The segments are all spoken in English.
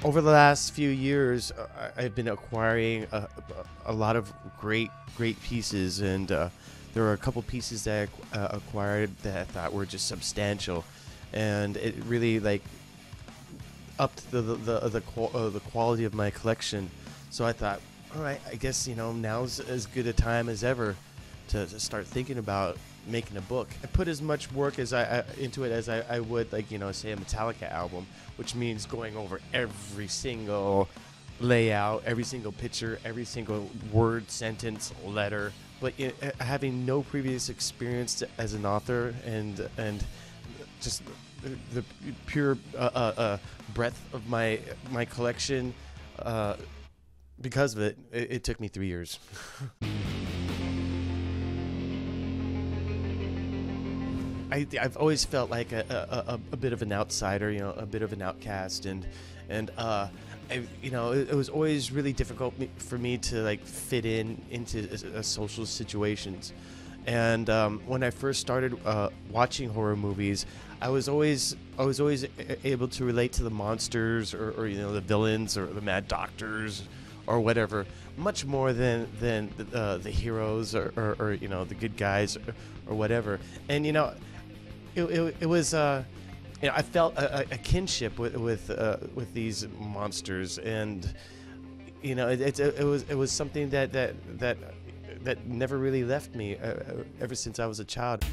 Over the last few years, I've been acquiring a lot of great pieces, and there were a couple pieces that I acquired that I thought were just substantial, and it really like upped the quality of my collection. So I thought, all right, I guess now's as good a time as ever to start thinking about making a book. I put as much work as I into it as I would, like, say a Metallica album, which means going over every single layout, every single picture, every single word, sentence, letter. But having no previous experience as an author, and just the pure breadth of my collection, because of it, it took me 3 years. I've always felt like a bit of an outsider, a bit of an outcast, and it was always really difficult for me to like fit into social situations. And when I first started watching horror movies, I was always able to relate to the monsters, or the villains, or the mad doctors, or whatever, much more than the heroes, or the good guys, or whatever. And it was I felt a kinship with these monsters, and it was something that never really left me ever since I was a child.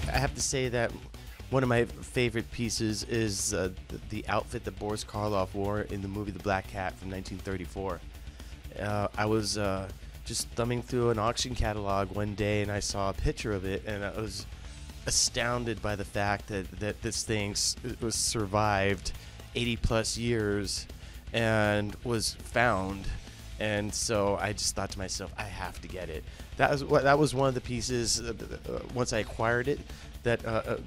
I have to say that one of my favorite pieces is the outfit that Boris Karloff wore in the movie The Black Cat from 1934. I was just thumbing through an auction catalog one day, and I saw a picture of it, and I was astounded by the fact that this thing was survived 80 plus years and was found. And so I just thought to myself, I have to get it. That was one of the pieces, once I acquired it, that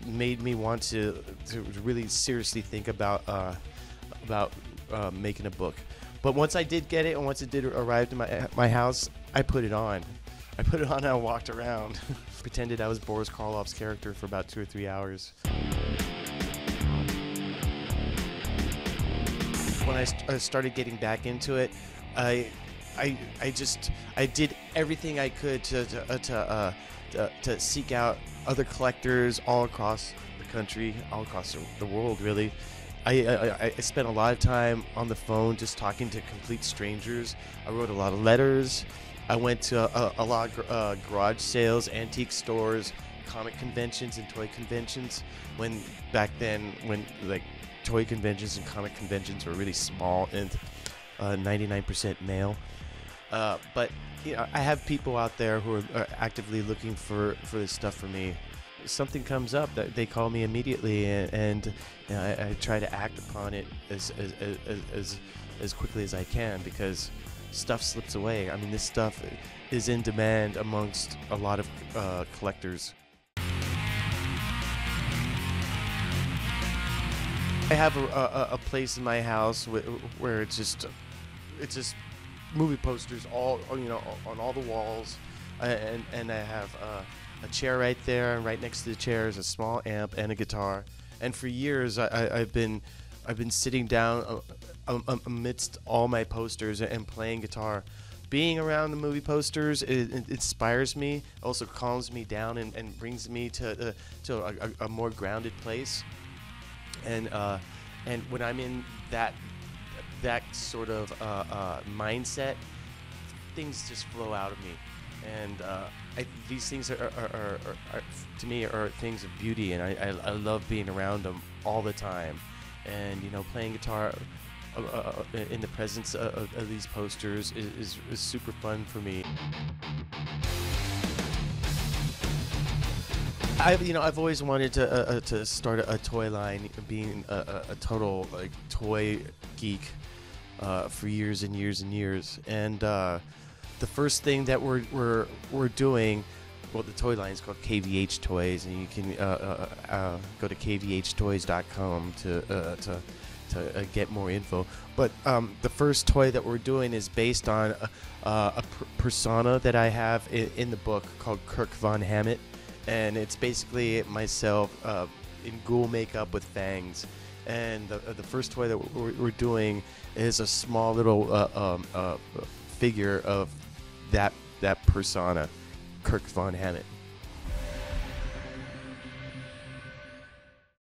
made me want to really seriously think about making a book. But once I did get it, and once it did arrive to my house, I put it on. And I walked around, pretended I was Boris Karloff's character for about 2 or 3 hours. When I started getting back into it, I did everything I could to seek out other collectors all across the country, all across the world, really. I spent a lot of time on the phone just talking to complete strangers. I wrote a lot of letters. I went to a lot of garage sales, antique stores, comic conventions, and toy conventions. Back then, when like toy conventions and comic conventions were really small and 99% male. But I have people out there who are actively looking for this stuff for me. Something comes up that they call me immediately, and I try to act upon it as quickly as I can, because stuff slips away. I mean, this stuff is in demand amongst a lot of collectors. I have a place in my house where it's just movie posters all on all the walls, and I have a chair right there, and right next to the chair is a small amp and a guitar. And for years I've been sitting down amidst all my posters and playing guitar. Being around the movie posters, it inspires me, also calms me down, and brings me to a more grounded place. And when I'm in that sort of mindset, things just flow out of me. And these things are to me are things of beauty, and I love being around them all the time. And playing guitar in the presence of these posters is super fun for me. I've always wanted to start a toy line, being a total like toy geek for years and years and years. And the first thing that we're doing, well, the toy line is called KVH Toys, and you can go to kvhtoys.com to get more info. But the first toy that we're doing is based on a persona that I have in the book called Kirk Hammett. And it's basically myself in ghoul makeup with fangs. And the first toy that we're doing is a small little figure of that persona, Kirk Hammett.